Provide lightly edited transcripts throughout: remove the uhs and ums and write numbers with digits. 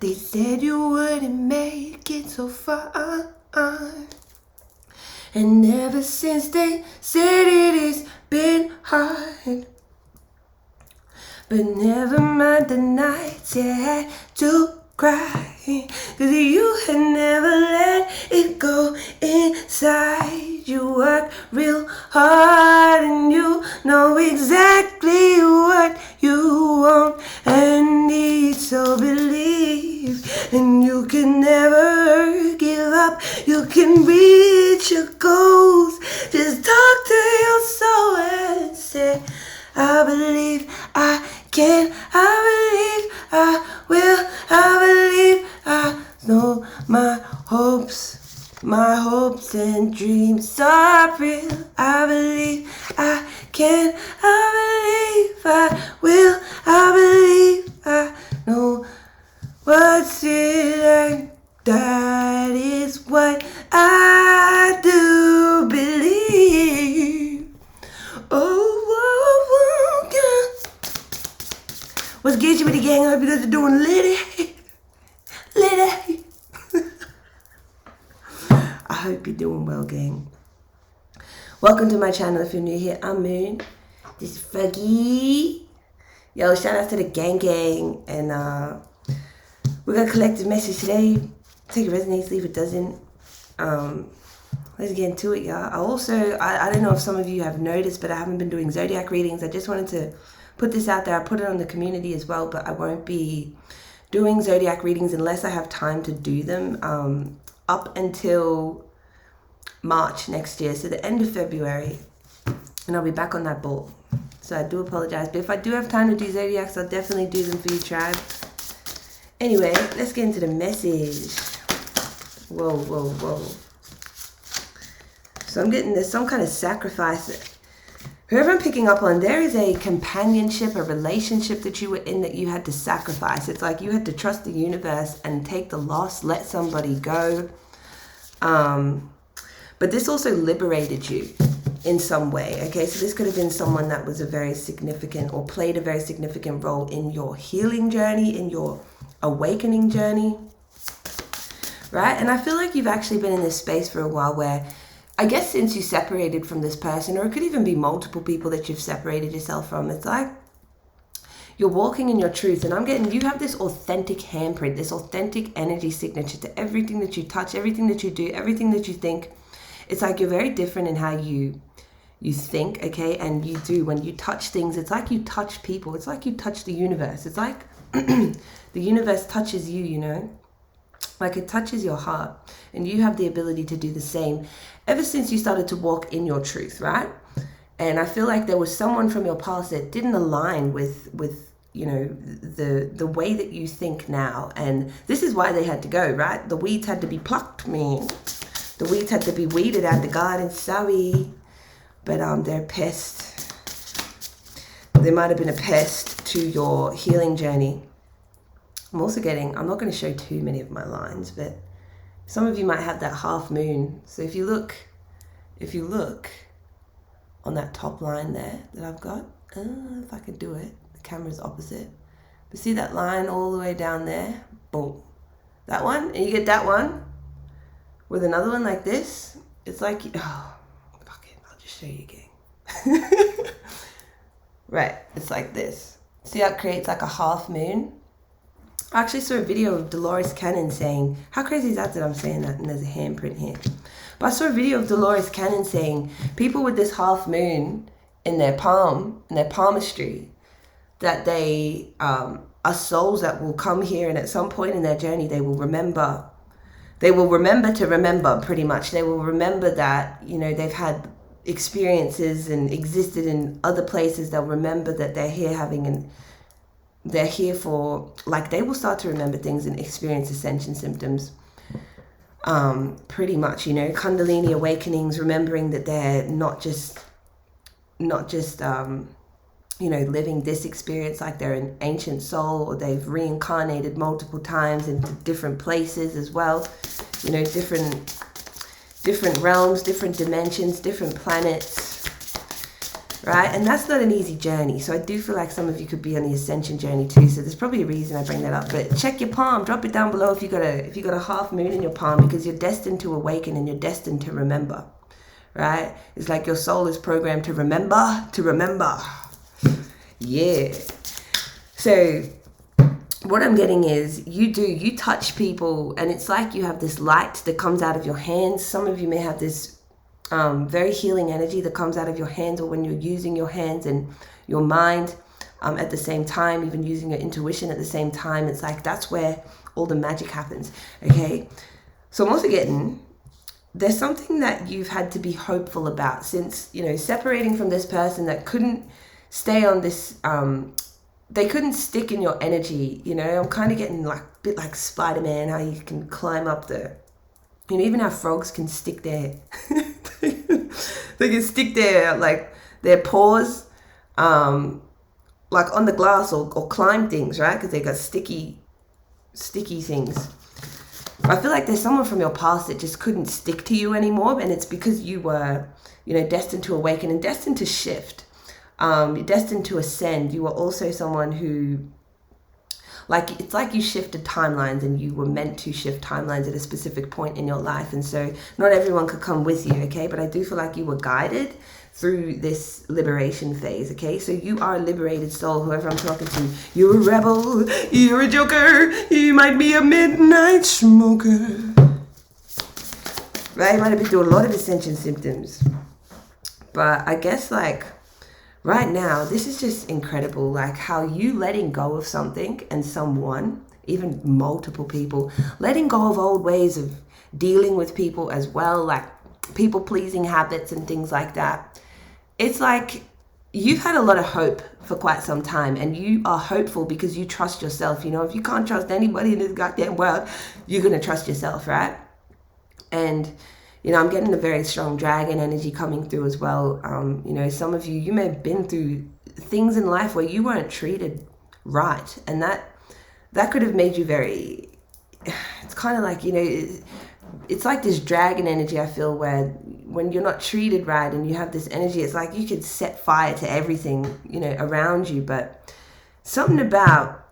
They said you wouldn't make it so far. And ever since they said it, it's been hard. But never mind the nights you had to cry, 'cause you had never let it go inside. You work real hard and you know exactly what you want and need, so believe. And you can never give up, you can reach your goals. Just talk to your soul and say, I believe I can, I believe I will, I believe I know my hopes and dreams are real. I believe I can, I believe I will, I believe I know what's it, and that is what I do believe. Oh, yeah. What's good, you with the gang? I hope you guys are doing litty. I hope you're doing well, gang. Welcome to my channel. If you're new here, I'm Moon. This is Froggy. Yo, shout out to the gang. And we got a collective message today. Take it resonates, leave it doesn't. Let's get into it, y'all. I don't know if some of you have noticed, but I haven't been doing zodiac readings. I just wanted to put this out there. I put it on the community as well, but I won't be doing zodiac readings unless I have time to do them up until March next year, so the end of February, and I'll be back on that ball. So I do apologize, but if I do have time to do zodiacs, I'll definitely do them for you, tribe. Anyway, let's get into the message. Whoa. So I'm getting there's some kind of sacrifice. Whoever I'm picking up on, there is a companionship, a relationship that you were in that you had to sacrifice. It's like you had to trust the universe and take the loss, let somebody go. But this also liberated you in some way, okay? So this could have been someone that was a very significant or played a very significant role in your healing journey, in your awakening journey, right? And I feel like you've actually been in this space for a while where, I guess since you separated from this person, or it could even be multiple people that you've separated yourself from, it's like you're walking in your truth, and I'm getting, you have this authentic handprint, this authentic energy signature to everything that you touch, everything that you do, everything that you think. It's like you're very different in how you think, okay? And you do, when you touch things, it's like you touch people. It's like you touch the universe. It's like the universe touches you, you know? Like it touches your heart. And you have the ability to do the same ever since you started to walk in your truth, right? And I feel like there was someone from your past that didn't align with you know, the way that you think now. And this is why they had to go, right? The weeds had to be plucked, man. The weeds had to be weeded out the garden, sorry. But they're a pest. They might have been a pest to your healing journey. I'm also getting, I'm not going to show too many of my lines, but some of you might have that half moon. So if you look on that top line there that I've got, if I could do it, the camera's opposite. But see that line all the way down there? Boom. That one, and you get that one with another one like this. It's like, oh, fuck it, I'll just show you again. Right, it's like this. See how it creates like a half moon? I actually saw a video of Dolores Cannon saying, how crazy is that I'm saying that and there's a handprint here? But I saw a video of Dolores Cannon saying people with this half moon in their palm, in their palmistry, that they are souls that will come here, and at some point in their journey they will remember. They will remember to remember, pretty much. They will remember that, you know, they've had experiences and existed in other places. They'll remember that they're here they're here for, like, they will start to remember things and experience ascension symptoms. Pretty much, you know, Kundalini awakenings, remembering that they're not just you know, living this experience like they're an ancient soul, or they've reincarnated multiple times into different places as well. You know, different realms, different dimensions, different planets, right? And that's not an easy journey. So I do feel like some of you could be on the ascension journey too. So there's probably a reason I bring that up. But check your palm, drop it down below if you got a half moon in your palm, because you're destined to awaken and you're destined to remember, right? It's like your soul is programmed to remember, Yeah. So what I'm getting is you touch people, and it's like you have this light that comes out of your hands. Some of you may have this very healing energy that comes out of your hands, or when you're using your hands and your mind at the same time, even using your intuition at the same time. It's like that's where all the magic happens. Okay, so I'm also getting there's something that you've had to be hopeful about since, you know, separating from this person that couldn't stay on this they couldn't stick in your energy. You know, I'm kind of getting like a bit like Spider-Man, how you can climb up the, you know, even how frogs can stick their they can stick their paws like on the glass or climb things, right? Because they got sticky things. I feel like there's someone from your past that just couldn't stick to you anymore, and it's because you were, you know, destined to awaken and destined to shift. You're destined to ascend. You were also someone who, like, it's like you shifted timelines, and you were meant to shift timelines at a specific point in your life. And so not everyone could come with you, okay? But I do feel like you were guided through this liberation phase, okay? So you are a liberated soul, whoever I'm talking to. You're a rebel, you're a joker, you might be a midnight smoker. Right? You might have been through a lot of ascension symptoms. But I guess, like, right now, this is just incredible, like how you letting go of something and someone, even multiple people, letting go of old ways of dealing with people as well, like people-pleasing habits and things like that. It's like you've had a lot of hope for quite some time, and you are hopeful because you trust yourself. You know, if you can't trust anybody in this goddamn world, you're going to trust yourself, right? And you know, I'm getting a very strong dragon energy coming through as well. You know, some of you may have been through things in life where you weren't treated right. And that could have made you very, it's kind of like, you know, it's like this dragon energy, I feel, where when you're not treated right and you have this energy, it's like you could set fire to everything, you know, around you. But something about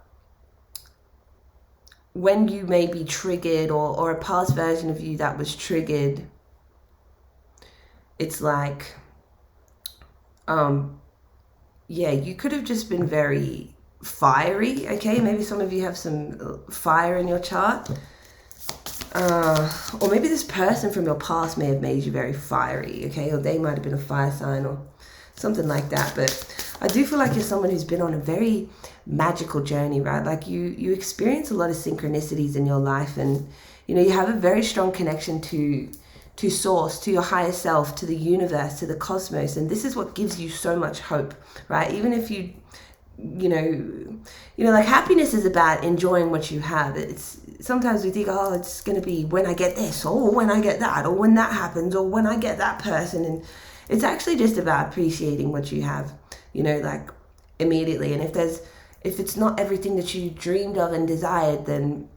when you may be triggered, or a past version of you that was triggered, it's like, yeah, you could have just been very fiery, okay? Maybe some of you have some fire in your chart. Or maybe this person from your past may have made you very fiery, okay? Or they might have been a fire sign or something like that. But I do feel like you're someone who's been on a very magical journey, right? Like you experience a lot of synchronicities in your life, and, you know, you have a very strong connection to source, to your higher self, to the universe, to the cosmos. And this is what gives you so much hope, right? Even if you know, like happiness is about enjoying what you have. It's sometimes we think, oh, it's going to be when I get this, or when I get that, or when that happens, or when I get that person. And it's actually just about appreciating what you have, you know, like immediately. And if it's not everything that you dreamed of and desired, then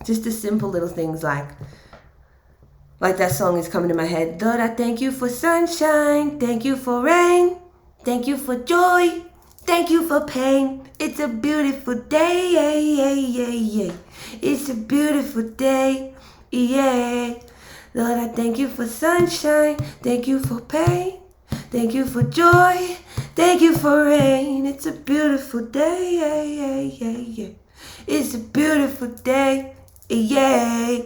just the simple little things like that song is coming to my head. Lord, I thank you for sunshine. Thank you for rain. Thank you for joy. Thank you for pain. It's a beautiful day. Yeah, yeah, yeah. It's a beautiful day. Yeah. Lord, I thank you for sunshine. Thank you for pain. Thank you for joy. Thank you for rain. It's a beautiful day. Yeah, yeah, yeah, yeah. It's a beautiful day. Yeah.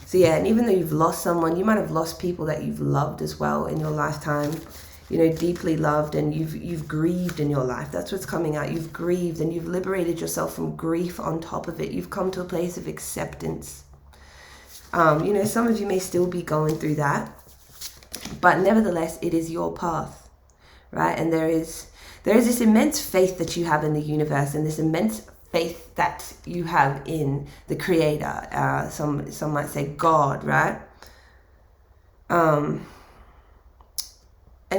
So yeah, and even though you've lost someone, you might have lost people that you've loved as well in your lifetime, you know, deeply loved, and you've grieved in your life. That's what's coming out. You've grieved, and you've liberated yourself from grief on top of it. You've come to a place of acceptance. You know, some of you may still be going through that, but nevertheless, it is your path, right? And there is this immense faith that you have in the universe, and this immense faith that you have in the creator. Some might say God, right? And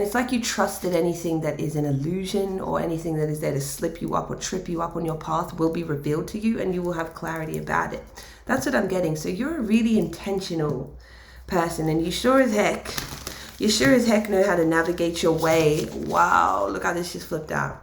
it's like you trust that anything that is an illusion or anything that is there to slip you up or trip you up on your path will be revealed to you, and you will have clarity about it. That's what I'm getting. So you're a really intentional person, and you sure as heck You sure as heck know how to navigate your way. Wow, look how this just flipped out.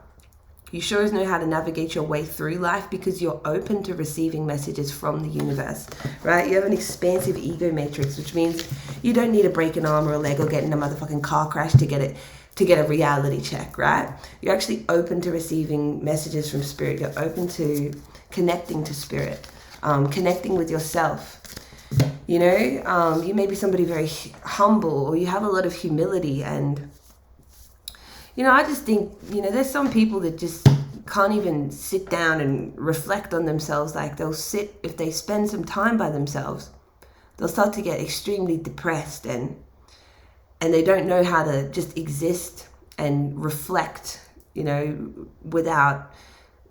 You sure as know how to navigate your way through life because you're open to receiving messages from the universe, right? You have an expansive ego matrix, which means you don't need to break an arm or a leg or get in a motherfucking car crash to get a reality check, right? You're actually open to receiving messages from spirit. You're open to connecting to spirit, connecting with yourself. You know, you may be somebody very humble, or you have a lot of humility. And you know, I just think, you know, there's some people that just can't even sit down and reflect on themselves. Like, they'll sit, if they spend some time by themselves, they'll start to get extremely depressed, and they don't know how to just exist and reflect, you know, without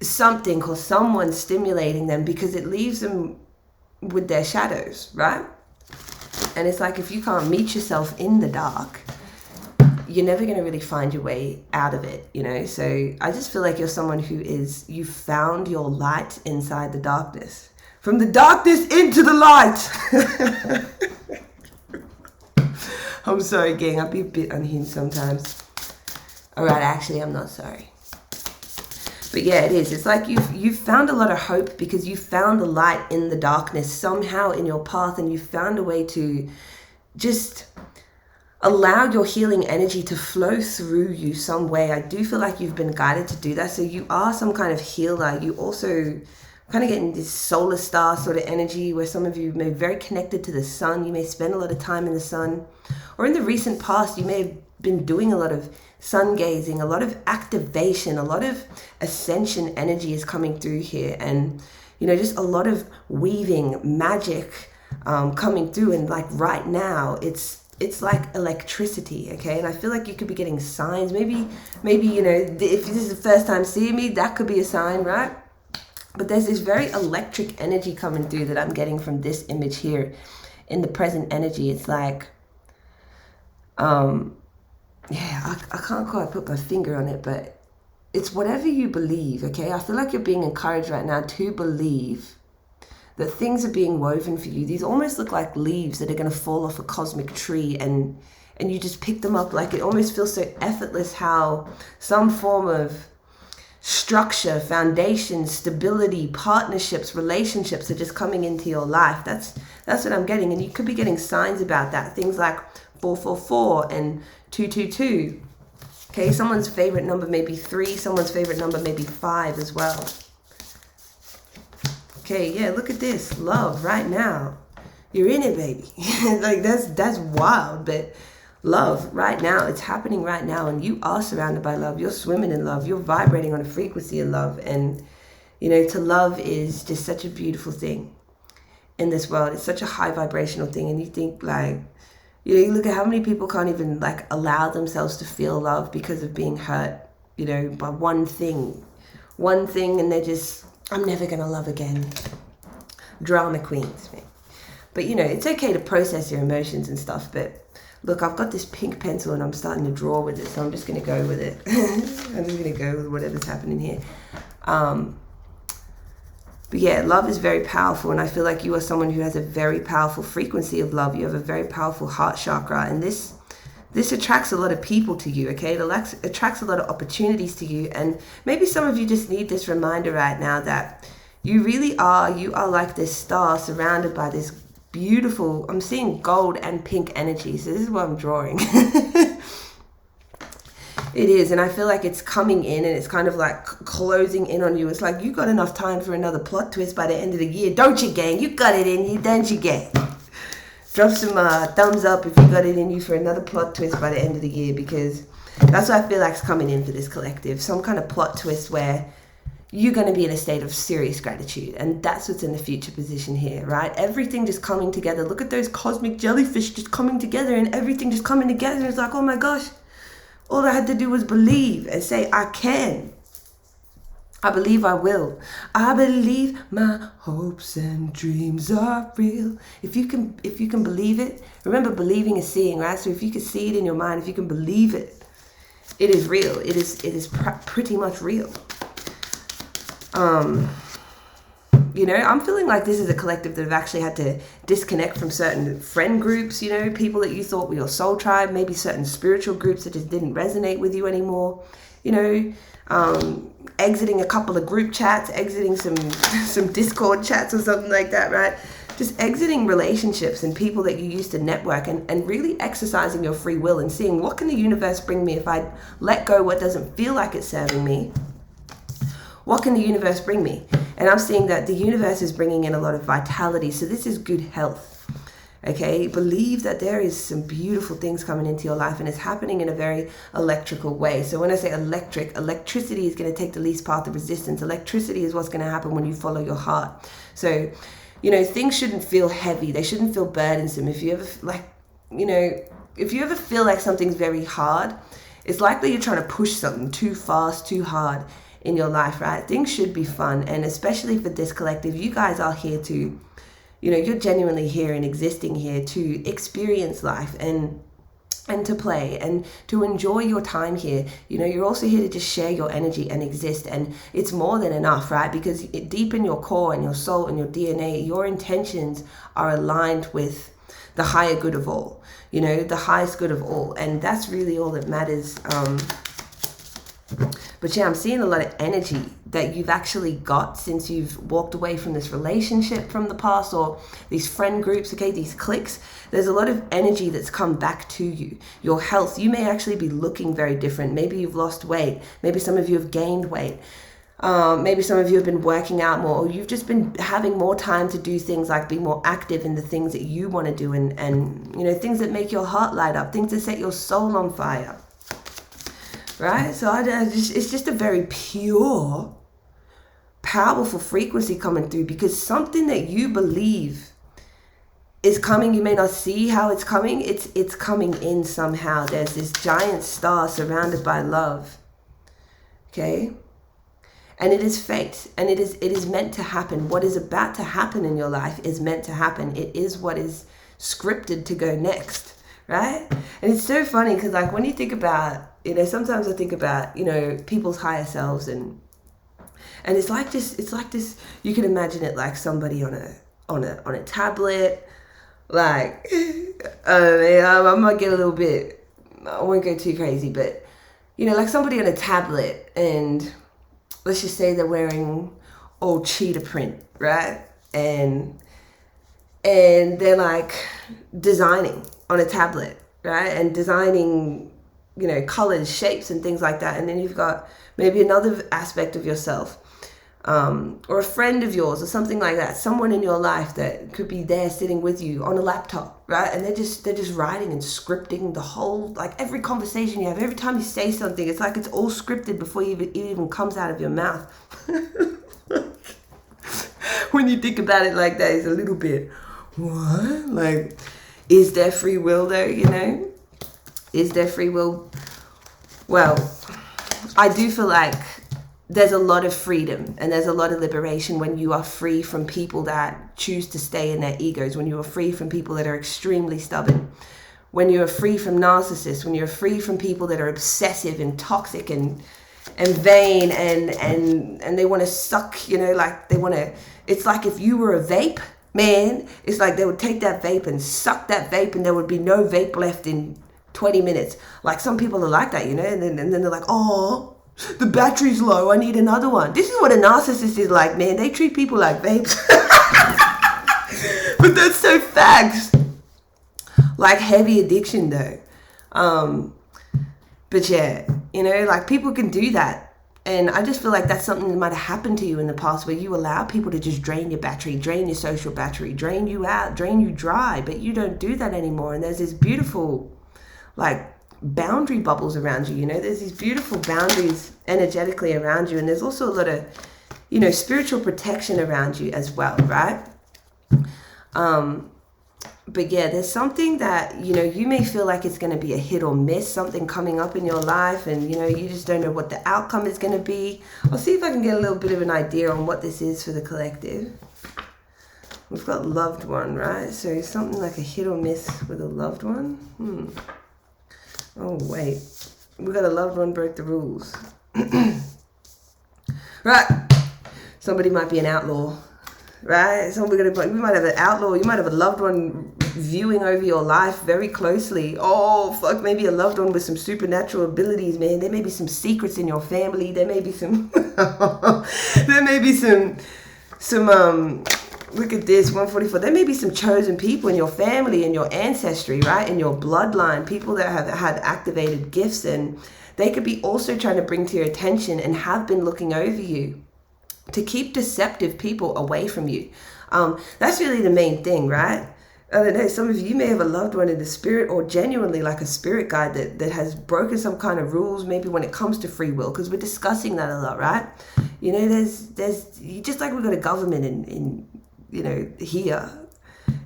something or someone stimulating them, because it leaves them with their shadows, right? And it's like, if you can't meet yourself in the dark, you're never going to really find your way out of it, you know? So I just feel like you're someone who you found your light inside the darkness. From the darkness into the light. I'm sorry, gang. I'll be a bit unhinged sometimes. All right, actually, I'm not sorry. But yeah, it is. It's like you've found a lot of hope because you found the light in the darkness somehow in your path, and you found a way to just allow your healing energy to flow through you some way. I do feel like you've been guided to do that. So you are some kind of healer. You also kind of getting this solar star sort of energy, where some of you may be very connected to the sun. You may spend a lot of time in the sun, or in the recent past, you may have been doing a lot of sun gazing, a lot of activation, a lot of ascension energy is coming through here. And, you know, just a lot of weaving magic coming through. And like right now, it's like electricity, okay? And I feel like you could be getting signs. Maybe, you know, if this is the first time seeing me, that could be a sign, right? But there's this very electric energy coming through that I'm getting from this image here in the present energy. It's like, yeah, I can't quite put my finger on it, but it's whatever you believe, okay? I feel like you're being encouraged right now to believe that things are being woven for you. These almost look like leaves that are going to fall off a cosmic tree, and you just pick them up. Like, it almost feels so effortless how some form of structure, foundation, stability, partnerships, relationships are just coming into your life. That's what I'm getting. And you could be getting signs about that. Things like 444 and 222. Okay, someone's favorite number may be 3. Someone's favorite number may be 5 as well. Okay, yeah, look at this. Love right now. You're in it, baby. Like, that's wild, but love right now. It's happening right now, and you are surrounded by love. You're swimming in love. You're vibrating on a frequency of love. And, you know, to love is just such a beautiful thing in this world. It's such a high vibrational thing. And you think, like, you know, you look at how many people can't even, like, allow themselves to feel love because of being hurt, you know, by one thing, and they're just, I'm never going to love again. Drama queens. But, you know, it's okay to process your emotions and stuff. But look, I've got this pink pencil and I'm starting to draw with it. So I'm just going to go with it. I'm just going to go with whatever's happening here. But yeah, love is very powerful. And I feel like you are someone who has a very powerful frequency of love. You have a very powerful heart chakra. And this attracts a lot of people to you, okay? It attracts a lot of opportunities to you. And maybe some of you just need this reminder right now that you are like this star surrounded by this beautiful, I'm seeing gold and pink energy. So this is what I'm drawing. It is. And I feel like it's coming in and it's kind of like closing in on you. It's like you got enough time for another plot twist by the end of the year. Don't you, gang? You got it in you, don't you, gang? Drop some thumbs up if you got it in you for another plot twist by the end of the year, because that's what I feel like is coming in for this collective. Some kind of plot twist where you're going to be in a state of serious gratitude. And that's what's in the future position here, right? Everything just coming together. Look at those cosmic jellyfish just coming together and everything just coming together. It's like, oh my gosh, all I had to do was believe and say, I can. I believe I will. I believe my hopes and dreams are real. If you can believe it, remember, believing is seeing, right? So if you can see it in your mind, if you can believe it, it is real. It is pretty much real. You know, I'm feeling like this is a collective that have actually had to disconnect from certain friend groups, you know, people that you thought were your soul tribe, maybe certain spiritual groups that just didn't resonate with you anymore. You know, exiting a couple of group chats, exiting some Discord chats or something like that, right? Just exiting relationships and people that you used to network, and really exercising your free will and seeing what can the universe bring me if I let go what doesn't feel like it's serving me. What can the universe bring me? And I'm seeing that the universe is bringing in a lot of vitality. So this is good health. Okay, believe that there is some beautiful things coming into your life, and it's happening in a very electrical way. So when I say electricity is going to take the least path of resistance. Electricity is what's going to happen when you follow your heart. So, you know, things shouldn't feel heavy. They shouldn't feel burdensome. If you ever if you ever feel like something's very hard, it's likely you're trying to push something too fast, too hard in your life, right? Things should be fun. And especially for this collective, you guys are here to, you know, you're genuinely here and existing here to experience life and to play and to enjoy your time here. You know, you're also here to just share your energy and exist, and it's more than enough, right? Because deep in your core and your soul and your DNA, your intentions are aligned with the higher good of all, you know, the highest good of all, and that's really all that matters. But yeah, I'm seeing a lot of energy that you've actually got since you've walked away from this relationship from the past, or these friend groups, okay, these cliques. There's a lot of energy that's come back to you. Your health, you may actually be looking very different. Maybe you've lost weight. Maybe some of you have gained weight. Maybe some of you have been working out more, or you've just been having more time to do things like be more active in the things that you want to do, and you know, things that make your heart light up, things that set your soul on fire. Right? So it's just a very pure, powerful frequency coming through, because something that you believe is coming, you may not see how it's coming, it's coming in somehow. There's this giant star surrounded by love. Okay? And it is fate, and it is meant to happen. What is about to happen in your life is meant to happen. It is what is scripted to go next. Right? And it's so funny because, like, when you think about, you know, sometimes I think about, you know, people's higher selves, and it's like this, you can imagine it like somebody on a tablet, like, I might get a little bit, I won't go too crazy, but, you know, like somebody on a tablet, and let's just say they're wearing old cheetah print, right? And they're like designing on a tablet, right? And designing, you know, colors, shapes, and things like that. And then you've got maybe another aspect of yourself, or a friend of yours or something like that, someone in your life that could be there sitting with you on a laptop, right? And they're just writing and scripting the whole, like every conversation you have, every time you say something, it's like it's all scripted before it even comes out of your mouth. When you think about it like that, it's a little bit, what? Like, is there free will though, you know? Is there free will? Well, I do feel like there's a lot of freedom and there's a lot of liberation when you are free from people that choose to stay in their egos, when you are free from people that are extremely stubborn, when you're free from narcissists, when you're free from people that are obsessive and toxic and vain and they want to suck, you know, like they want to, it's like if you were a vape, man, it's like they would take that vape and suck that vape and there would be no vape left in 20 minutes. Like some people are like that, you know, and then they're like, oh, the battery's low, I need another one. This is what a narcissist is like, man. They treat people like vapes. But that's so facts. Like heavy addiction though. But yeah, you know, like people can do that. And I just feel like that's something that might have happened to you in the past, where you allow people to just drain your battery, drain your social battery, drain you out, drain you dry, but you don't do that anymore. And there's this beautiful, like, boundary bubbles around you, you know, there's these beautiful boundaries energetically around you. And there's also a lot of, you know, spiritual protection around you as well, right? But yeah, there's something that, you know, you may feel like it's going to be a hit or miss, something coming up in your life, and, you know, you just don't know what the outcome is going to be. I'll see if I can get a little bit of an idea on what this is for the collective. We've got loved one, right? So something like a hit or miss with a loved one. Oh, wait. We got a loved one broke the rules. Right. Somebody might be an outlaw. right? So we might have an outlaw, you might have a loved one viewing over your life very closely. Oh, fuck, maybe a loved one with some supernatural abilities, man. There may be some secrets in your family. There may be some, there may be some, look at this, 144. There may be some chosen people in your family, in your ancestry, right? In your bloodline, people that have had activated gifts, and they could be also trying to bring to your attention and have been looking over you to keep deceptive people away from you. That's really the main thing, right? I don't know, some of you may have a loved one in the spirit, or genuinely like a spirit guide that has broken some kind of rules, maybe when it comes to free will, because we're discussing that a lot, right? You know, there's just like we've got a government in you know, here,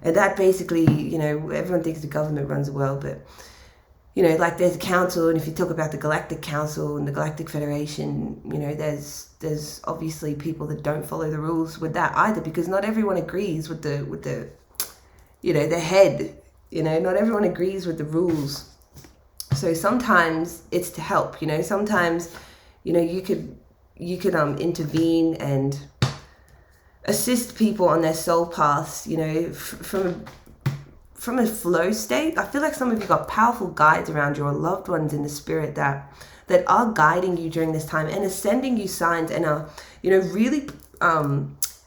and that basically, you know, everyone thinks the government runs the world, but you know, like there's a council, and if you talk about the Galactic Council and the Galactic Federation, you know, there's obviously people that don't follow the rules with that either, because not everyone agrees with the you know, the head, you know, not everyone agrees with the rules. So sometimes it's to help, you know, sometimes, you know, you could intervene and assist people on their soul paths, you know, from a flow state. I feel like some of you got powerful guides around you, or loved ones in the spirit that are guiding you during this time and are sending you signs and are, you know, really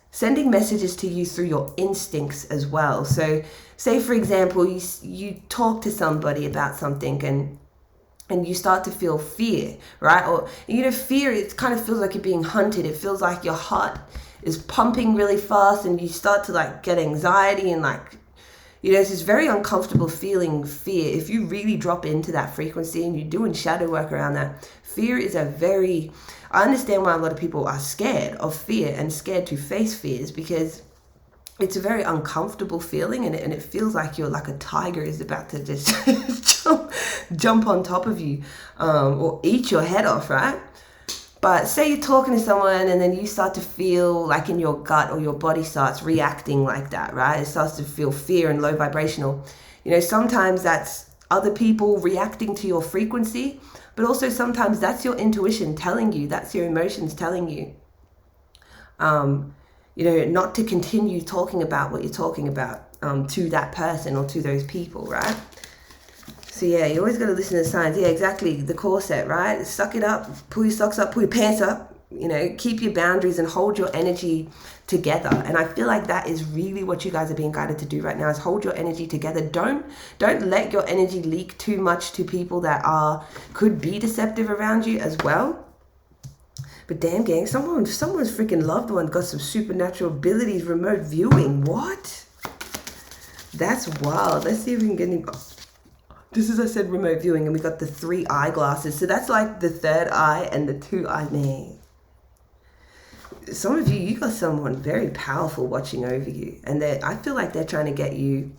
sending messages to you through your instincts as well. So say, for example, you talk to somebody about something and you start to feel fear, right? Or, you know, fear, it kind of feels like you're being hunted. It feels like your heart is pumping really fast and you start to like get anxiety and like, you know, it's this very uncomfortable feeling, fear. If you really drop into that frequency and you're doing shadow work around that, fear is I understand why a lot of people are scared of fear and scared to face fears, because it's a very uncomfortable feeling, and it feels like you're like a tiger is about to just jump on top of you or eat your head off, right? But say you're talking to someone and then you start to feel like in your gut or your body starts reacting like that, right? It starts to feel fear and low vibrational. You know, sometimes that's other people reacting to your frequency, but also sometimes that's your intuition telling you, that's your emotions telling you, you know, not to continue talking about what you're talking about to that person or to those people, right? So yeah, you always got to listen to the signs. Yeah, exactly. The corset, right? Suck it up, pull your socks up, pull your pants up, you know, keep your boundaries and hold your energy together. And I feel like that is really what you guys are being guided to do right now, is hold your energy together. Don't let your energy leak too much to people that could be deceptive around you as well. But damn, gang, someone's freaking loved one got some supernatural abilities, remote viewing. What? That's wild. Let's see if we can get any. This is, I said, remote viewing, and we got the 3 eyeglasses. So that's like the 3rd eye and the 2 eye. Man, some of you got someone very powerful watching over you, and I feel like they're trying to get you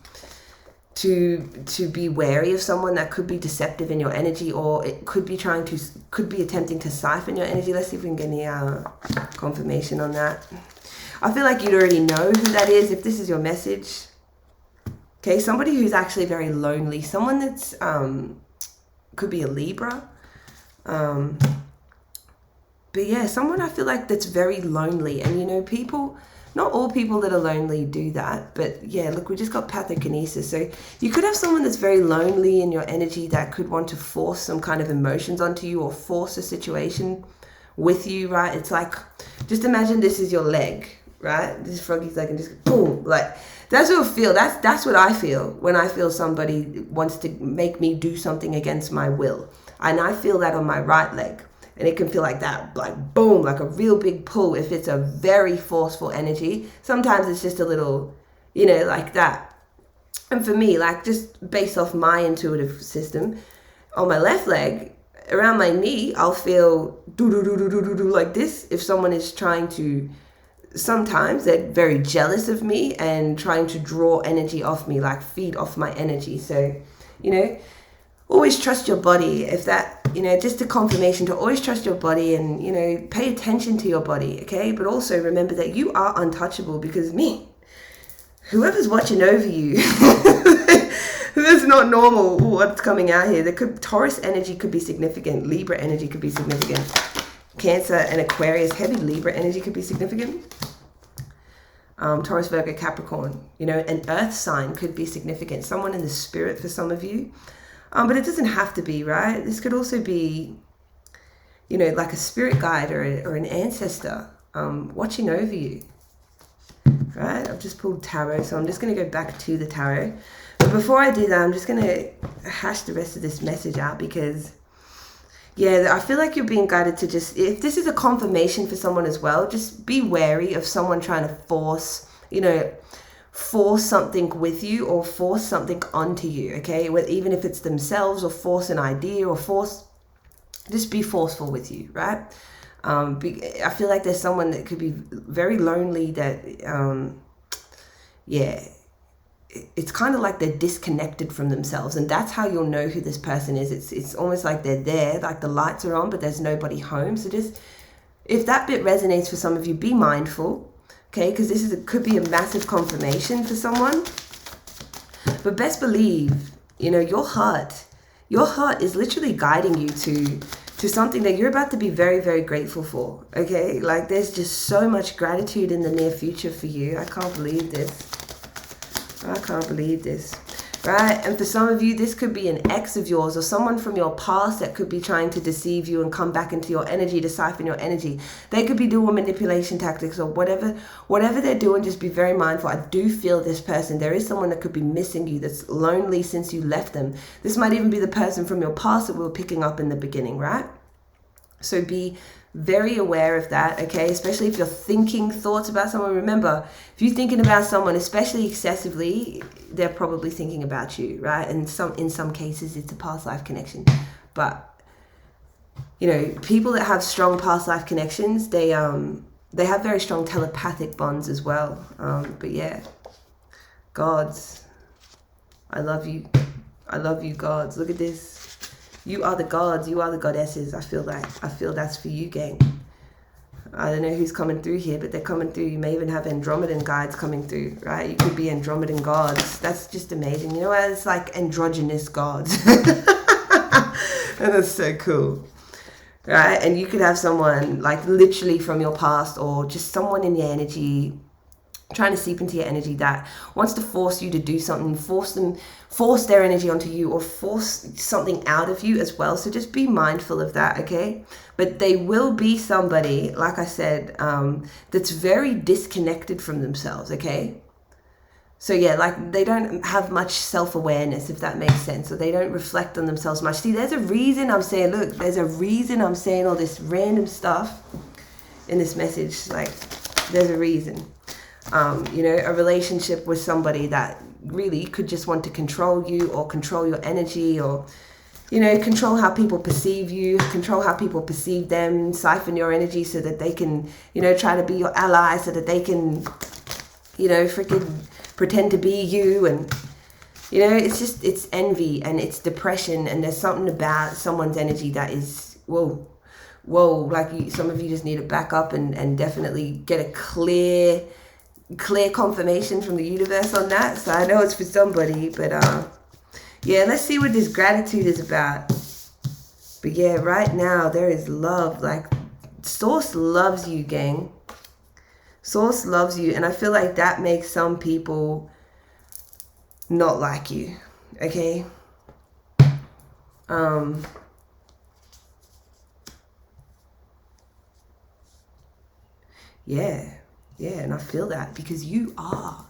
to be wary of someone that could be deceptive in your energy, or it could be attempting to siphon your energy. Let's see if we can get any confirmation on that. I feel like you'd already know who that is if this is your message. Okay, somebody who's actually very lonely, someone that's could be a Libra, but yeah, someone I feel like that's very lonely. And you know, people, not all people that are lonely do that, but yeah, look, we just got pathokinesis. So you could have someone that's very lonely in your energy that could want to force some kind of emotions onto you or force a situation with you, right? It's like, just imagine this is your leg, right? This is Froggy's leg, and just boom, like, that's what I feel. That's what I feel when I feel somebody wants to make me do something against my will. And I feel that on my right leg. And it can feel like that, like boom, like a real big pull if it's a very forceful energy. Sometimes it's just a little, you know, like that. And for me, like just based off my intuitive system, on my left leg, around my knee, I'll feel do like this if someone is trying to. Sometimes they're very jealous of me and trying to draw energy off me, like feed off my energy. So, you know, always trust your body. If that, you know, just a confirmation to always trust your body and, you know, pay attention to your body, okay? But also remember that you are untouchable, because whoever's watching over you, that's not normal what's coming out here. Taurus energy could be significant. Libra energy could be significant. Cancer and Aquarius, heavy Libra energy could be significant. Taurus, Virgo, Capricorn. You know, an earth sign could be significant. Someone in the spirit for some of you. But it doesn't have to be, right? This could also be, you know, like a spirit guide or an ancestor watching over you. Right? I've just pulled tarot, so I'm just going to go back to the tarot. But before I do that, I'm just going to hash the rest of this message out because, yeah, I feel like you're being guided to just, if this is a confirmation for someone as well, just be wary of someone trying to force, you know, force something with you or force something onto you, okay? Even if it's themselves, or force an idea, or just be forceful with you, right? I feel like there's someone that could be very lonely that, yeah, it's kind of like they're disconnected from themselves, and that's how you'll know who this person is. It's almost like they're there, like the lights are on, but there's nobody home. So just, if that bit resonates for some of you, be mindful, okay? Because could be a massive confirmation for someone. But best believe, you know, your heart is literally guiding you to something that you're about to be very, very grateful for, okay? Like, there's just so much gratitude in the near future for you. I can't believe this. I can't believe this, right? And for some of you, this could be an ex of yours or someone from your past that could be trying to deceive you and come back into your energy, to siphon your energy. They could be doing manipulation tactics or whatever they're doing. Just be very mindful. I do feel this person. There is someone that could be missing you, that's lonely since you left them. This might even be the person from your past that we were picking up in the beginning, right? So be very aware of that, okay? Especially if you're thinking thoughts about someone. Remember, if you're thinking about someone, especially excessively, they're probably thinking about you, right? And in some cases, it's a past life connection. But, you know, people that have strong past life connections, they have very strong telepathic bonds as well. But yeah, gods, I love you. I love you, gods. Look at this. You are the gods, you are the goddesses. I feel that's for you, gang. I don't know who's coming through here, but they're coming through. You may even have Andromedan guides coming through, right? You could be Andromedan gods. That's just amazing. You know what? It's like androgynous gods. And that's so cool, right? And you could have someone like literally from your past, or just someone in your energy trying to seep into your energy that wants to force you to do something, force their energy onto you, or force something out of you as well. So just be mindful of that, okay? But they will be somebody, like I said, that's very disconnected from themselves, okay? So yeah, like they don't have much self-awareness, if that makes sense, or they don't reflect on themselves much. See, there's a reason I'm saying, look, there's a reason I'm saying all this random stuff in this message. Like, there's a reason. You know, a relationship with somebody that really could just want to control you, or control your energy, or, you know, control how people perceive you, control how people perceive them, siphon your energy so that they can, you know, try to be your ally, so that they can, you know, freaking pretend to be you. And, you know, it's envy and it's depression, and there's something about someone's energy that is, whoa, like some of you just need to back up and definitely get a clear confirmation from the universe on that. So I know it's for somebody, but yeah, let's see what this gratitude is about. But yeah, right now there is love. Like, Source loves you, gang. Source loves you, and I feel like that makes some people not like you, okay? Yeah, and I feel that because you are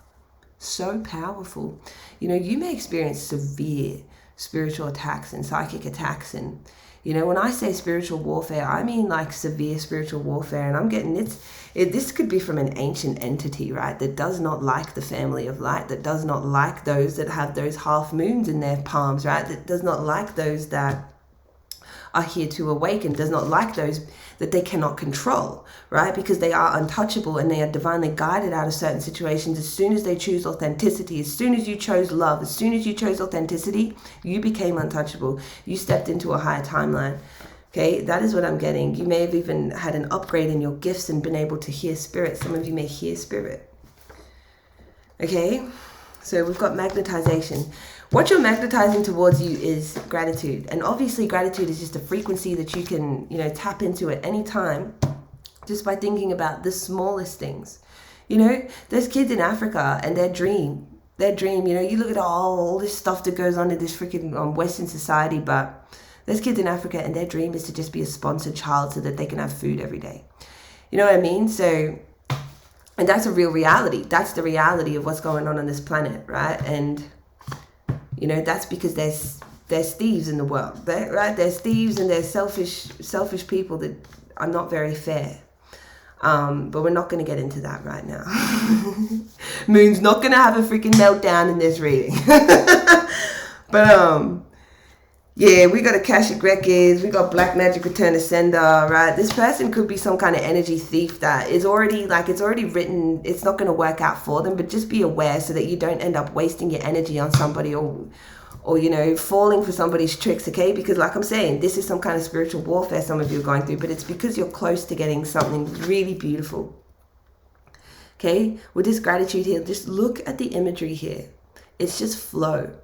so powerful. You know, you may experience severe spiritual attacks and psychic attacks. And, you know, when I say spiritual warfare, I mean like severe spiritual warfare. And I'm getting this could be from an ancient entity, right? That does not like the family of light, that does not like those that have those half moons in their palms, right? That does not like those that are here to awaken, does not like those that they cannot control, right? Because they are untouchable and they are divinely guided out of certain situations. As soon as they choose authenticity, as soon as you chose love, as soon as you chose authenticity, you became untouchable. You stepped into a higher timeline. Okay, that is what I'm getting. You may have even had an upgrade in your gifts and been able to hear spirit. Some of you may hear spirit. Okay, so we've got magnetization. What you're magnetizing towards you is gratitude. And obviously gratitude is just a frequency that you can, you know, tap into at any time just by thinking about the smallest things. You know, there's kids in Africa and their dream, you know, you look at all this stuff that goes on in this freaking Western society, but there's kids in Africa and their dream is to just be a sponsored child so that they can have food every day. You know what I mean? So, and that's a real reality. That's the reality of what's going on this planet, right? And, you know, that's because there's thieves in the world, right? There's thieves and there's selfish people that are not very fair. But we're not going to get into that right now. Moon's not going to have a freaking meltdown in this reading. But, yeah, we got Akashic Records, we got Black Magic Return to Sender, right? This person could be some kind of energy thief that is already, like, it's already written, it's not going to work out for them, but just be aware so that you don't end up wasting your energy on somebody or you know, falling for somebody's tricks, okay? Because like I'm saying, this is some kind of spiritual warfare some of you are going through, but it's because you're close to getting something really beautiful. Okay? With this gratitude here, just look at the imagery here. It's just flow.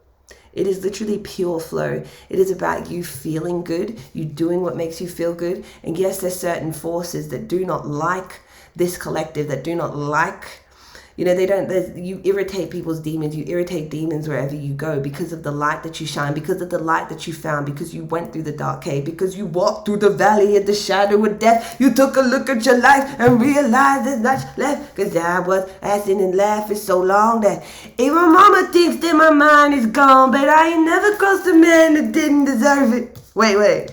It is literally pure flow. It is about you feeling good, you doing what makes you feel good. And yes, there's certain forces that do not like this collective, that do not like, you know, you irritate people's demons. You irritate demons wherever you go because of the light that you shine, because of the light that you found, because you went through the dark cave, because you walked through the valley of the shadow of death. You took a look at your life and realized there's much left. Because I was asking and laughing so long that even mama thinks that my mind is gone, but I ain't never crossed a man that didn't deserve it. Wait.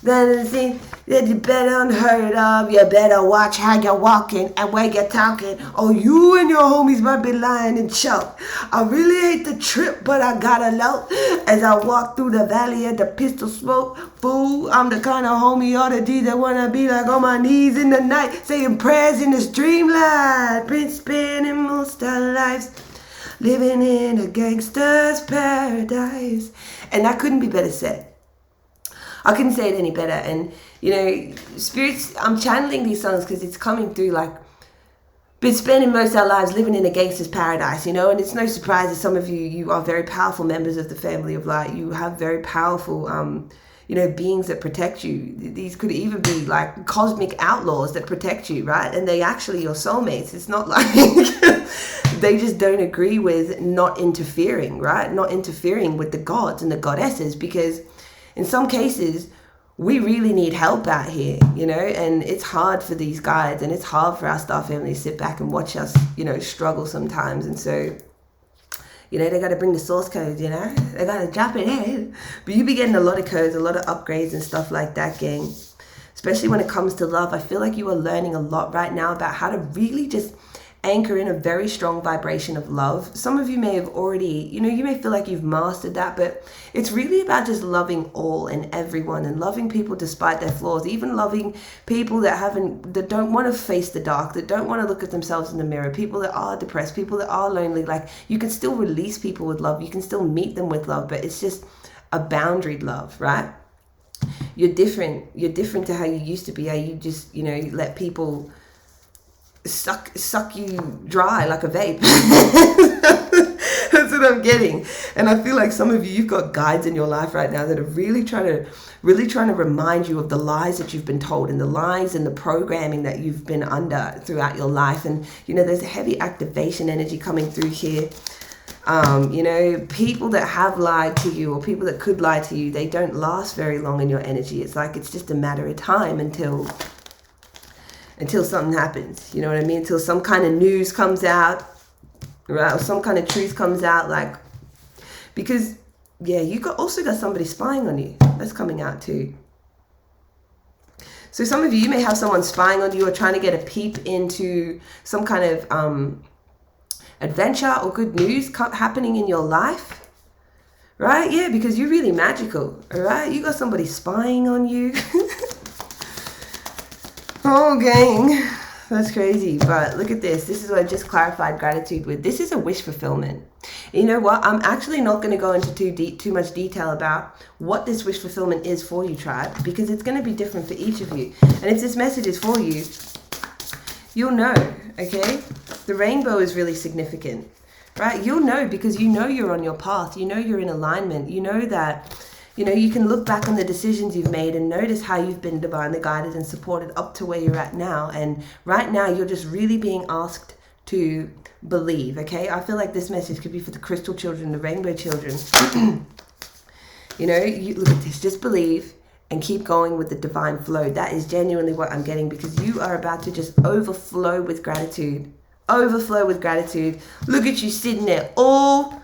Then the thing that you better unheard of, you better watch how you're walking and where you're talking, or you and your homies might be lying and choke. I really hate the trip, but I gotta low. As I walk through the valley of the pistol smoke, fool, I'm the kind of homie all the D's that wanna be like on my knees in the night, saying prayers in this dreamlight. Been spending most our lives living in a gangster's paradise. And that couldn't be better said. I couldn't say it any better. And, you know, spirits, I'm channeling these songs because it's coming through like, been spending most of our lives living in a gangster's paradise, you know, and it's no surprise that some of you are very powerful members of the family of light. You have very powerful, you know, beings that protect you. These could even be like cosmic outlaws that protect you, right? And they actually your soulmates. It's not like they just don't agree with not interfering, right? Not interfering with the gods and the goddesses, because in some cases, we really need help out here, you know, and it's hard for these guides and it's hard for our star family to sit back and watch us, you know, struggle sometimes. And so, you know, they got to bring the source code, you know, they got to drop it in. But you be getting a lot of codes, a lot of upgrades and stuff like that, gang. Especially when it comes to love. I feel like you are learning a lot right now about how to really just anchor in a very strong vibration of love. Some of you may have already, you know, you may feel like you've mastered that, but it's really about just loving all and everyone and loving people despite their flaws, even loving people that don't want to face the dark, that don't want to look at themselves in the mirror, people that are depressed, people that are lonely. Like, you can still release people with love, you can still meet them with love, but it's just a boundaried love, right? You're different to how you used to be, how you just, you know, you let people suck you dry like a vape. That's what I'm getting. And I feel like some of you've got guides in your life right now that are really trying to remind you of the lies that you've been told and the lies and the programming that you've been under throughout your life. And, you know, there's a heavy activation energy coming through here. You know, people that have lied to you or people that could lie to you, they don't last very long in your energy. It's like it's just a matter of time until something happens, you know what I mean? Until some kind of news comes out, right? Or some kind of truth comes out, like, because, yeah, also got somebody spying on you. That's coming out too. So some of you may have someone spying on you or trying to get a peep into some kind of adventure or good news happening in your life, right? Yeah, because you're really magical, all right? You got somebody spying on you. Oh, gang, that's crazy. But look at this. This is what I just clarified gratitude with. This is a wish fulfillment. You know what? I'm actually not going to go into too much detail about what this wish fulfillment is for you, tribe, because it's going to be different for each of you. And if this message is for you, you'll know, okay? The rainbow is really significant, right? You'll know because you know you're on your path. You know you're in alignment. You know that, You know, you can look back on the decisions you've made and notice how you've been divinely guided and supported up to where you're at now. And right now, you're just really being asked to believe, okay? I feel like this message could be for the crystal children, the rainbow children. You know, you look at this, just believe and keep going with the divine flow. That is genuinely what I'm getting, because you are about to just overflow with gratitude. Overflow with gratitude. Look at you sitting there all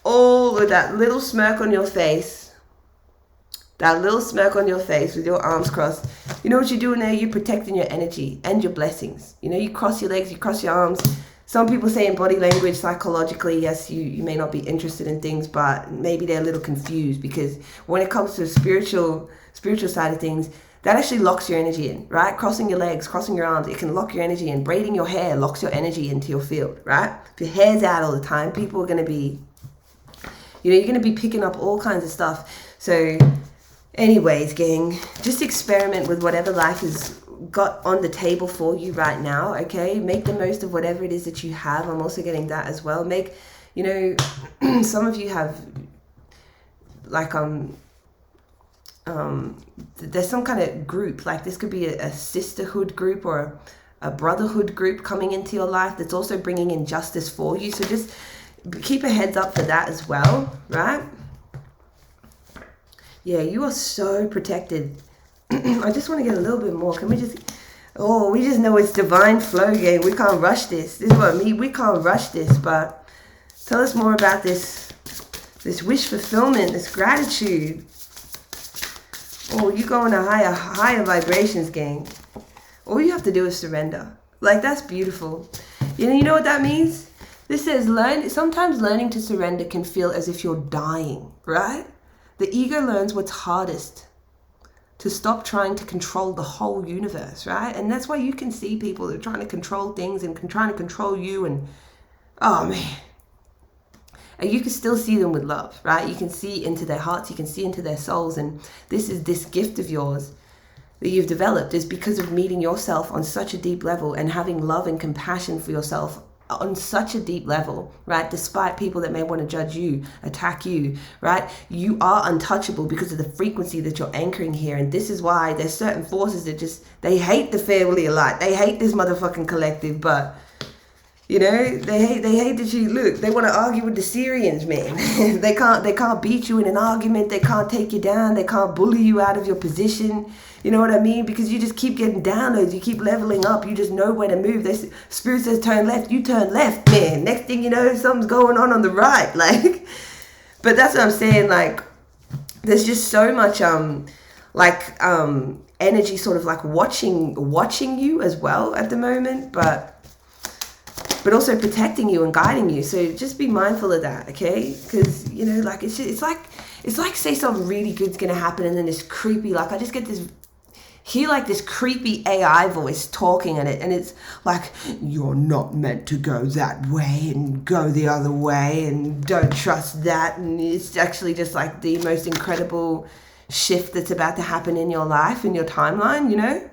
with that little smirk on your face. That little smirk on your face with your arms crossed. You know what you're doing there? You're protecting your energy and your blessings. You know, you cross your legs, you cross your arms. Some people say in body language, psychologically, yes, you may not be interested in things, but maybe they're a little confused, because when it comes to the spiritual side of things, that actually locks your energy in, right? Crossing your legs, crossing your arms, it can lock your energy in. Braiding your hair locks your energy into your field, right? If your hair's out all the time, people are going to be, you know, you're going to be picking up all kinds of stuff. So anyways, gang, just experiment with whatever life has got on the table for you right now, okay? Make the most of whatever it is that you have. I'm also getting that as well. Make, you know, some of you have, like, there's some kind of group, like this could be a sisterhood group or a brotherhood group coming into your life that's also bringing in justice for you. So just keep a heads up for that as well, right? Yeah, you are so protected. I just want to get a little bit more. Can we just... Oh, we just know it's divine flow, gang. We can't rush this. This is what I mean. We can't rush this, but tell us more about this wish fulfillment, this gratitude. Oh, you go into higher vibrations, gang. All you have to do is surrender. Like, that's beautiful. You know what that means? This says sometimes learning to surrender can feel as if you're dying, right? The ego learns what's hardest, to stop trying to control the whole universe, right? And that's why you can see people that are trying to control things and trying to control you, and oh man. And you can still see them with love, right? You can see into their hearts, you can see into their souls. And this gift of yours that you've developed is because of meeting yourself on such a deep level and having love and compassion for yourself on such a deep level, right? Despite people that may want to judge you, attack you, right? You are untouchable because of the frequency that you're anchoring here. And this is why there's certain forces that they hate the family a lot. They hate this motherfucking collective, but you know, they hate that you look. They want to argue with the Syrians, man. they can't beat you in an argument. They can't take you down. They can't bully you out of your position. You know what I mean? Because you just keep getting downloads. You keep leveling up. You just know where to move. Spirit says turn left. You turn left, man. Next thing you know, something's going on the right. Like, but that's what I'm saying. Like, there's just so much energy, sort of like watching you as well at the moment, but also protecting you and guiding you. So just be mindful of that, okay? Because, you know, like, it's like say something really good's gonna happen, and then this creepy, like, I just get this creepy AI voice talking in it, and it's like, you're not meant to go that way, and go the other way, and don't trust that. And it's actually just like the most incredible shift that's about to happen in your life, in your timeline, you know?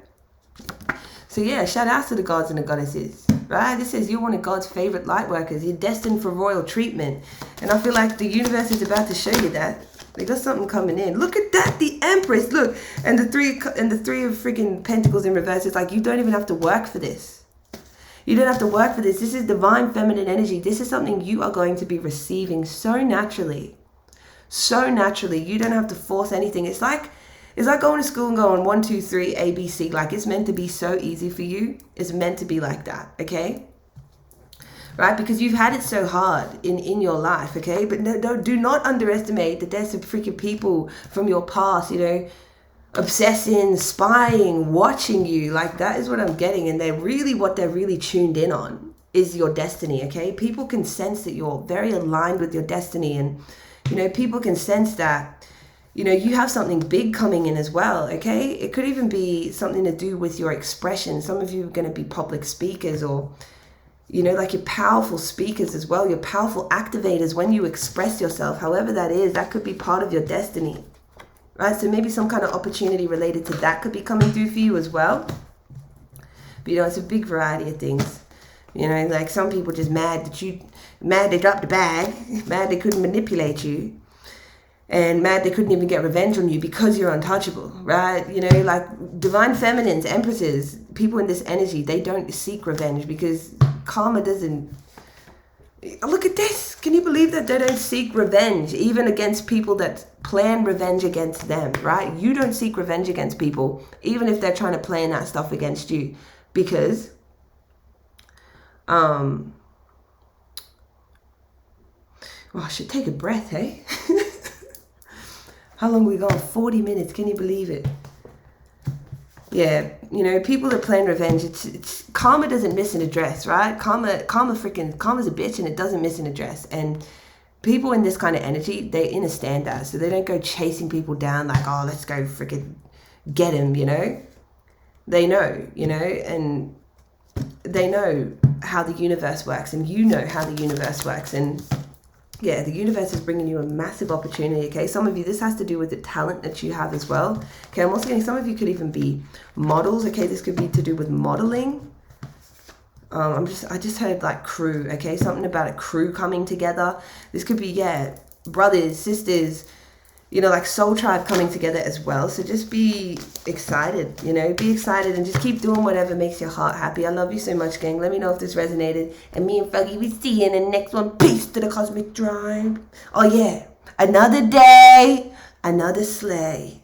So yeah, shout out to the gods and the goddesses, right? This says you're one of God's favorite light workers. You're destined for royal treatment. And I feel like the universe is about to show you that. They got something coming in. Look at that, the Empress. Look, and the three of freaking Pentacles in reverse. It's like you don't even have to work for this. You don't have to work for this. This is divine feminine energy. This is something you are going to be receiving so naturally. So naturally. You don't have to force anything. It's like going to school and going 1, 2, 3, ABC. Like, it's meant to be so easy for you. It's meant to be like that, okay? Right? Because you've had it so hard in your life, okay? But do not underestimate that there's some freaking people from your past, you know, obsessing, spying, watching you. Like, that is what I'm getting. And what they're really tuned in on is your destiny, okay? People can sense that you're very aligned with your destiny. And, you know, people can sense that, you know, you have something big coming in as well, okay? It could even be something to do with your expression. Some of you are going to be public speakers, or, you know, like, you're powerful speakers as well. You're powerful activators when you express yourself. However that is, that could be part of your destiny, right? So maybe some kind of opportunity related to that could be coming through for you as well. But, you know, it's a big variety of things. You know, like, some people just mad they dropped the bag, mad they couldn't manipulate you. and mad they couldn't even get revenge on you because you're untouchable, right? You know, like divine feminines, empresses, people in this energy, they don't seek revenge because karma doesn't. Look at this. Can you believe that they don't seek revenge even against people that plan revenge against them, right? You don't seek revenge against people even if they're trying to plan that stuff against you, because well, I should take a breath, hey? How long we gone? 40 minutes. Can you believe it? Yeah, you know, people that plan revenge, it's karma doesn't miss an address, right? Karma's a bitch and it doesn't miss an address. And people in this kind of energy, they're in a standout, so they don't go chasing people down like, oh, let's go freaking get him, you know? They know, you know, and they know how the universe works, and you know how the universe works. And yeah, the universe is bringing you a massive opportunity, okay? Some of you, this has to do with the talent that you have as well. Okay, I'm also getting some of you could even be models, okay? This could be to do with modeling. I just heard like crew, okay? Something about a crew coming together. This could be, yeah, brothers, sisters, you know, like soul tribe coming together as well. So just be excited, you know, be excited and just keep doing whatever makes your heart happy. I love you so much, gang. Let me know if this resonated. And me and Froggy, we see you in the next one. Peace to the cosmic drive. Oh yeah, another day, another sleigh.